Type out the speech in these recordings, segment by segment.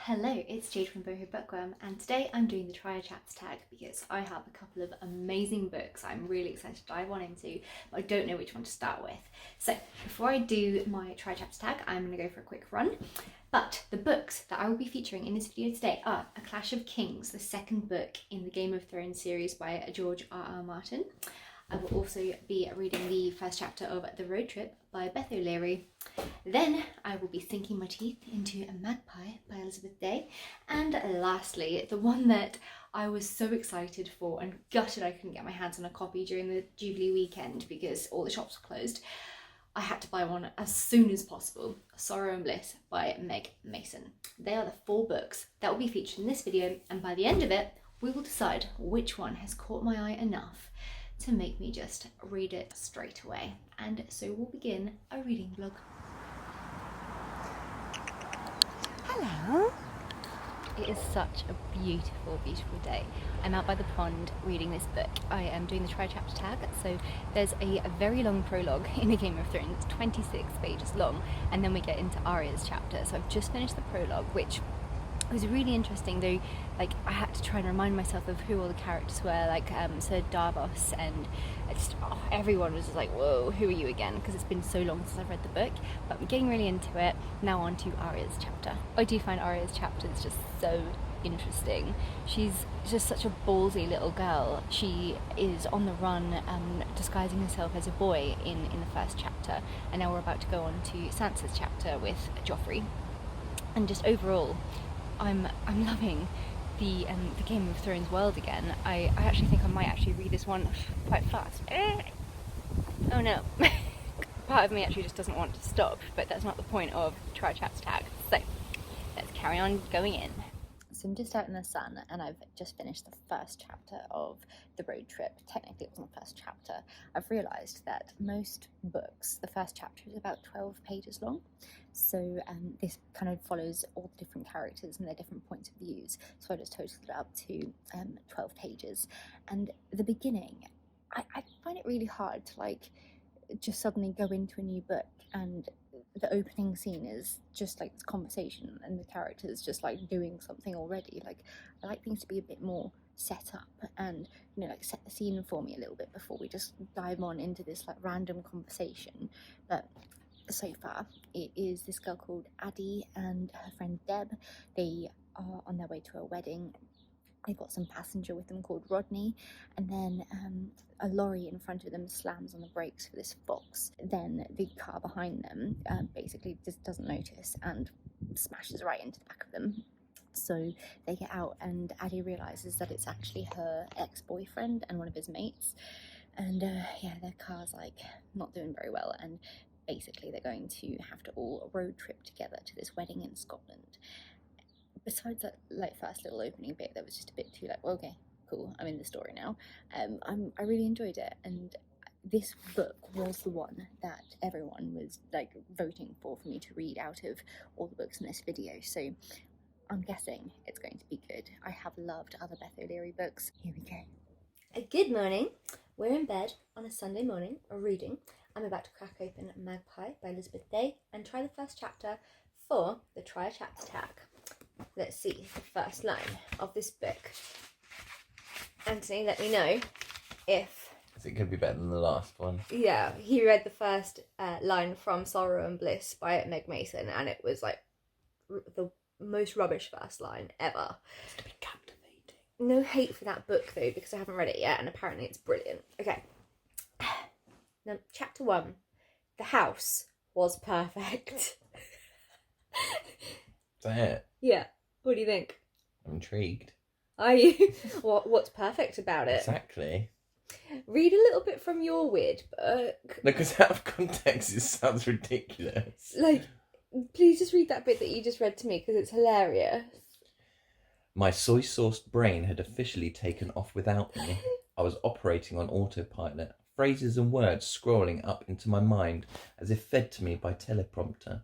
Hello, it's Jade from Boho Bookworm, and today I'm doing the Try a Chapter tag because I have a couple of amazing books I'm really excited to dive on into, but I don't know which one to start with. So before I do my Try a Chapter tag, I'm going to go for a quick run. But the books that I will be featuring in this video today are A Clash of Kings, the second book in the Game of Thrones series by George R.R. Martin. I will also be reading the first chapter of The Road Trip by Beth O'Leary. Then I will be sinking my teeth into A Magpie by Elizabeth Day. And lastly, the one that I was so excited for and gutted I couldn't get my hands on a copy during the Jubilee weekend because all the shops were closed. I had to buy one as soon as possible. Sorrow and Bliss by Meg Mason. They are the 4 books that will be featured in this video, and by the end of it, we will decide which one has caught my eye enough to make me just read it straight away. And so we'll begin a reading vlog. Hello. It is such a beautiful, beautiful day. I'm out by the pond reading this book. I am doing the Try Chapter tag, so there's a very long prologue in the Game of Thrones. It's 26 pages long, and then we get into Arya's chapter. So I've just finished the prologue, which was really interesting, though. Like, I had to try and remind myself of who all the characters were, like Sir Davos, and everyone was just like, whoa, who are you again? Because it's been so long since I've read the book. But I'm getting really into it. Now on to Arya's chapter. I do find Arya's chapters just so interesting. She's just such a ballsy little girl. She is on the run, disguising herself as a boy in the first chapter, and now we're about to go on to Sansa's chapter with Joffrey. And just overall, I'm loving the Game of Thrones world again. I actually think I might actually read this one quite fast. Oh no. Part of me actually just doesn't want to stop, but that's not the point of Try a Chapter tag. So let's carry on going in. So I'm just out in the sun, and I've just finished the first chapter of The Road Trip. Technically it wasn't the first chapter. I've realised that most books, the first chapter is about 12 pages long. So this kind of follows all the different characters and their different points of views. So I just totaled it up to 12 pages. And the beginning, I find it really hard to like just suddenly go into a new book, and the opening scene is just like this conversation and the characters just like doing something already. Like, I like things to be a bit more set up and, you know, like set the scene for me a little bit before we just dive on into this like random conversation. But so far it is this girl called Addie and her friend Deb. They are on their way to a wedding. They've got some passenger with them called Rodney, and then a lorry in front of them slams on the brakes for this fox. Then the car behind them basically just doesn't notice and smashes right into the back of them. So they get out, and Addie realises that it's actually her ex-boyfriend and one of his mates. And yeah, their car's like not doing very well, and basically they're going to have to all road trip together to this wedding in Scotland. Besides that like first little opening bit that was just a bit too like, well, okay, cool, I'm in the story now. I really enjoyed it, and this book was the one that everyone was like voting for me to read out of all the books in this video. So I'm guessing it's going to be good. I have loved other Beth O'Leary books. Here we go. Good morning. We're in bed on a Sunday morning, reading. I'm about to crack open Magpie by Elizabeth Day and try the first chapter for the Try a Chapter tag. Let's see the first line of this book. Anthony, let me know if... Is it going to be better than the last one? Yeah, he read the first line from Sorrow and Bliss by Meg Mason, and it was like the most rubbish first line ever. It's to be captivating. No hate for that book though, because I haven't read it yet, and apparently it's brilliant. Okay. Now, chapter 1. The house was perfect. Is that it? Yeah. What do you think? I'm intrigued. Are you? What's perfect about it? Exactly. Read a little bit from your weird book. No, because out of context it sounds ridiculous. Like, please just read that bit that you just read to me, because it's hilarious. My soy-sauced brain had officially taken off without me. I was operating on autopilot, phrases and words scrolling up into my mind as if fed to me by teleprompter.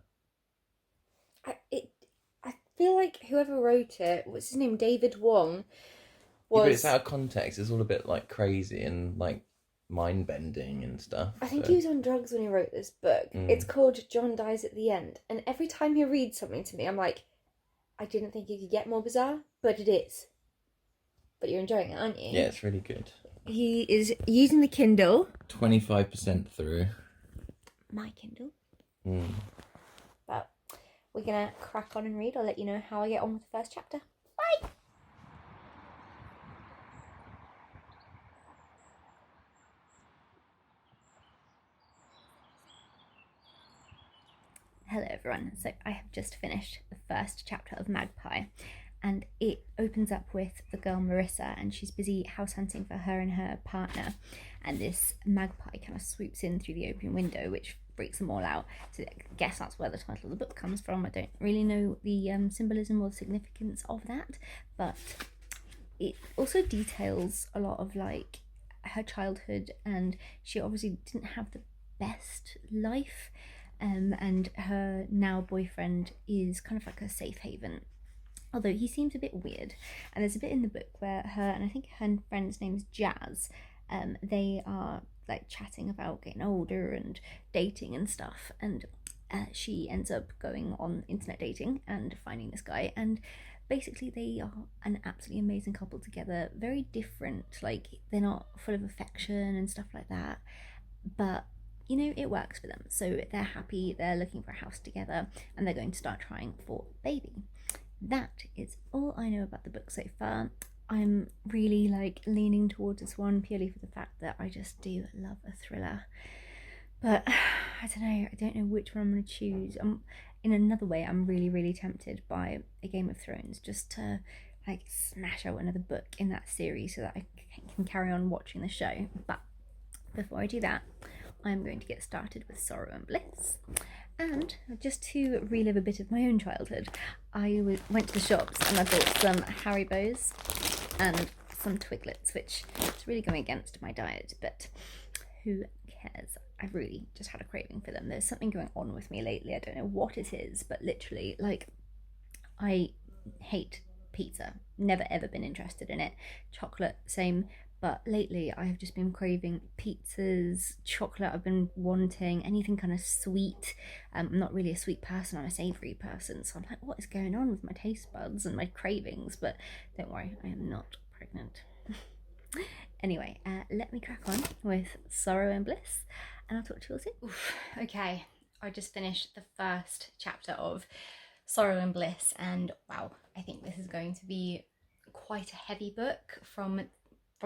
I feel like whoever wrote it, what's his name, David Wong, was... Yeah, but it's out of context. It's all a bit like crazy and like mind-bending and stuff. I think he was on drugs when he wrote this book. It's called John Dies at the End, and every time he reads something to me, I'm like, I didn't think it could get more bizarre, but it is. But you're enjoying it, aren't you? Yeah, it's really good. He is using the Kindle. 25% through. My Kindle. Mm. But we're going to crack on and read. I'll let you know how I get on with the first chapter. Bye! Hello everyone, so I have just finished the first chapter of Magpie, and it opens up with the girl Marissa, and she's busy house hunting for her and her partner, and this magpie kind of swoops in through the open window, which freaks them all out. So I guess that's where the title of the book comes from. I don't really know the symbolism or the significance of that, but it also details a lot of like her childhood, and she obviously didn't have the best life. And her now boyfriend is kind of like a safe haven, although he seems a bit weird. And there's a bit in the book where her, and I think her friend's name's Jazz, they are like chatting about getting older and dating and stuff, and she ends up going on internet dating and finding this guy, and basically they are an absolutely amazing couple together. Very different, like they're not full of affection and stuff like that, but you know, it works for them. So they're happy, they're looking for a house together, and they're going to start trying for a baby. That is all I know about the book so far. I'm really like leaning towards this one purely for the fact that I just do love a thriller. But I don't know which one I'm going to choose. In another way, I'm really tempted by a Game of Thrones, just to like smash out another book in that series so that I can carry on watching the show. But before I do that, I'm going to get started with Sorrow and Bliss. And just to relive a bit of my own childhood, I went to the shops and I bought some Haribos and some Twiglets, which is really going against my diet, but who cares? I really just had a craving for them. There's something going on with me lately. I don't know what it is, but literally, like, I hate pizza. Never ever been interested in it. Chocolate, same. But lately I have just been craving pizzas, chocolate. I've been wanting anything kind of sweet. I'm not really a sweet person, I'm a savoury person. So I'm like, what is going on with my taste buds and my cravings? But don't worry, I am not pregnant. Anyway, let me crack on with Sorrow and Bliss, and I'll talk to you all soon. Oof, okay, I just finished the first chapter of Sorrow and Bliss, and wow, I think this is going to be quite a heavy book from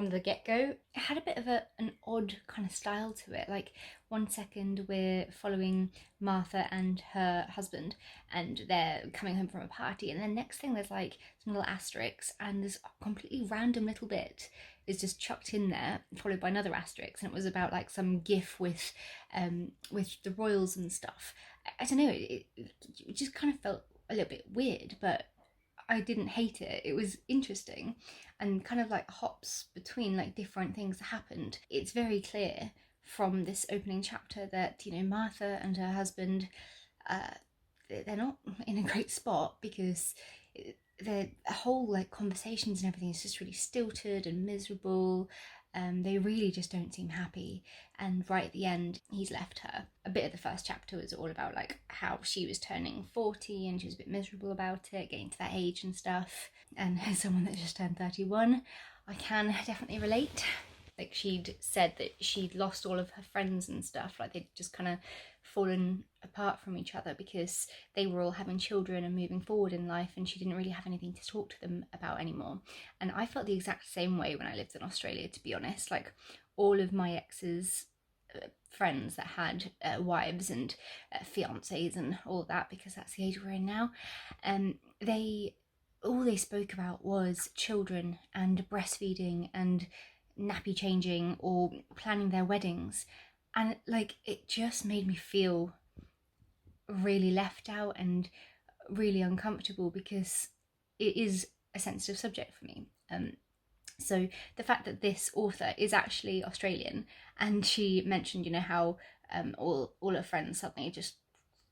the get-go. It had a bit of an odd kind of style to it. Like 1 second we're following Martha and her husband, and they're coming home from a party, and then next thing there's like some little asterisks, and this completely random little bit is just chucked in there, followed by another asterisk, and it was about like some gif with the royals and stuff. I don't know, it just kind of felt a little bit weird, but I didn't hate it. It was interesting and kind of like hops between like different things that happened. It's very clear from this opening chapter that, you know, Martha and her husband, they're not in a great spot, because their whole like conversations and everything is just really stilted and miserable. They really just don't seem happy, and right at the end he's left her. A bit of the first chapter was all about like how she was turning 40 and she was a bit miserable about it, getting to that age and stuff, and as someone that just turned 31, I can definitely relate. Like, she'd said that she'd lost all of her friends and stuff, like they'd just kind of fallen apart from each other because they were all having children and moving forward in life, and she didn't really have anything to talk to them about anymore. And I felt the exact same way when I lived in Australia, to be honest. Like, all of my ex's friends that had wives and fiancés and all that, because that's the age we're in now, all they spoke about was children and breastfeeding and nappy changing or planning their weddings. And like, it just made me feel really left out and really uncomfortable, because it is a sensitive subject for me. So the fact that this author is actually Australian, and she mentioned, you know, how all her friends suddenly just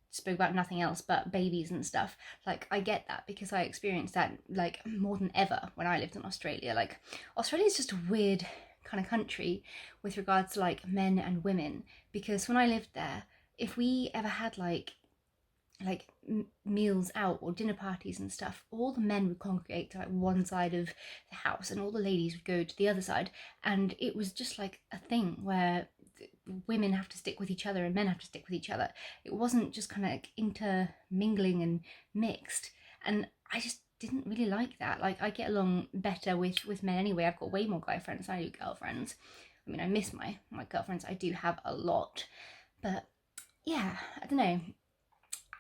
spoke about nothing else but babies and stuff. Like, I get that, because I experienced that like more than ever when I lived in Australia. Like, Australia is just a weird kind of country with regards to like men and women, because when I lived there, if we ever had like like meals out or dinner parties and stuff, all the men would congregate to like one side of the house and all the ladies would go to the other side, and it was just like a thing where women have to stick with each other and men have to stick with each other. It wasn't just kind of like intermingling and mixed, and I just didn't really like that. Like, I get along better with men anyway. I've got way more guy friends than I do girlfriends. I mean, I miss my girlfriends. I do have a lot, but yeah, I don't know.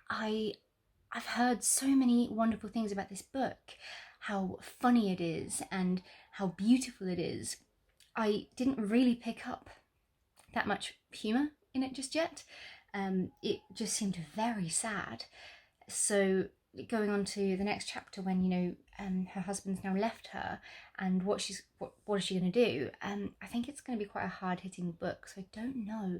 I've heard so many wonderful things about this book, how funny it is and how beautiful it is. I didn't really pick up that much humour in it just yet. It just seemed very sad. So going on to the next chapter, when, you know, her husband's now left her, and what is she going to do? I think it's going to be quite a hard-hitting book, so I don't know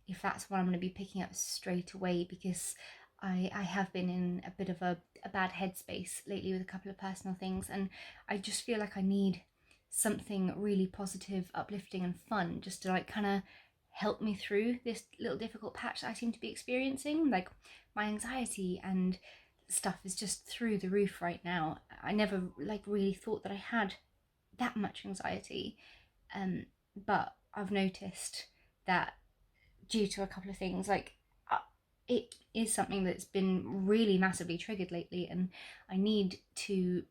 if that's what I'm going to be picking up straight away, because I have been in a bit of a bad headspace lately with a couple of personal things, and I just feel like I need something really positive, uplifting and fun just to like kind of help me through this little difficult patch that I seem to be experiencing. Like, my anxiety and stuff is just through the roof right now. I never like really thought that I had that much anxiety, but I've noticed that due to a couple of things, like it is something that's been really massively triggered lately, and I need to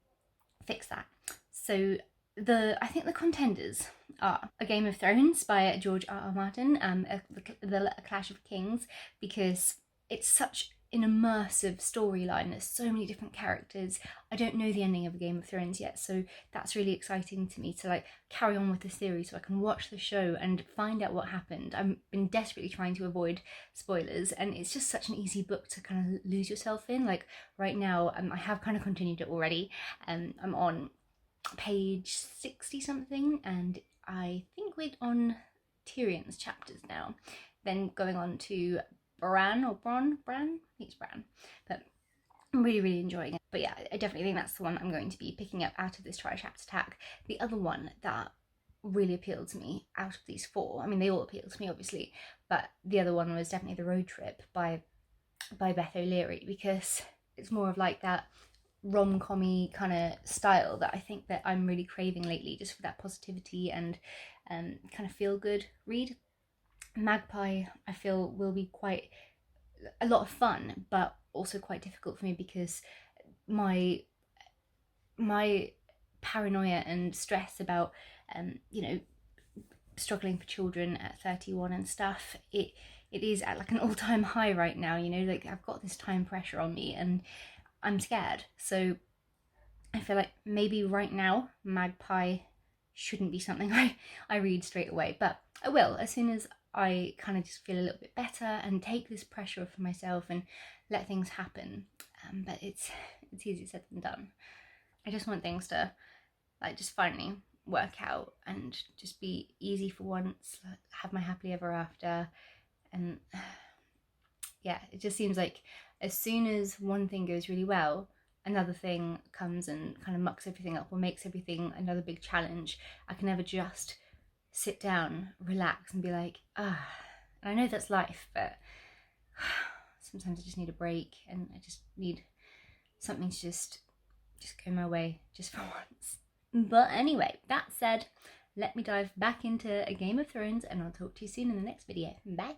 fix that. So I think the contenders are A Game of Thrones by George R.R. Martin, A Clash of Kings, because it's such an immersive storyline. There's so many different characters. I don't know the ending of A Game of Thrones yet, so that's really exciting to me to like carry on with the series so I can watch the show and find out what happened. I've been desperately trying to avoid spoilers, and it's just such an easy book to kind of lose yourself in. Like right now, I have kind of continued it already. I'm on page 60 something, and I think we're on Tyrion's chapters now, then going on to Bran, I think it's Bran, but I'm really enjoying it. But yeah, I definitely think that's the one I'm going to be picking up out of this try chapter tag. The other one that really appealed to me out of these four, I mean they all appealed to me obviously, but the other one was definitely The Road Trip by Beth O'Leary, because it's more of like that rom-com-y kind of style that I think that I'm really craving lately, just for that positivity and kind of feel-good read. Magpie, I feel, will be quite a lot of fun, but also quite difficult for me, because my paranoia and stress about you know, struggling for children at 31 and stuff, it is at like an all-time high right now, you know, like I've got this time pressure on me and I'm scared. So I feel like maybe right now Magpie shouldn't be something I read straight away, but I will as soon as I kind of just feel a little bit better and take this pressure off for myself and let things happen. But it's easier said than done. I just want things to like just finally work out and just be easy for once, have my happily ever after. And yeah, it just seems like as soon as one thing goes really well, another thing comes and kind of mucks everything up or makes everything another big challenge. I can never just sit down, relax and be like, ah. And I know that's life, but sometimes I just need a break, and I just need something to just go my way just for once. But anyway, that said, let me dive back into A Game of Thrones, and I'll talk to you soon in the next video. Bye!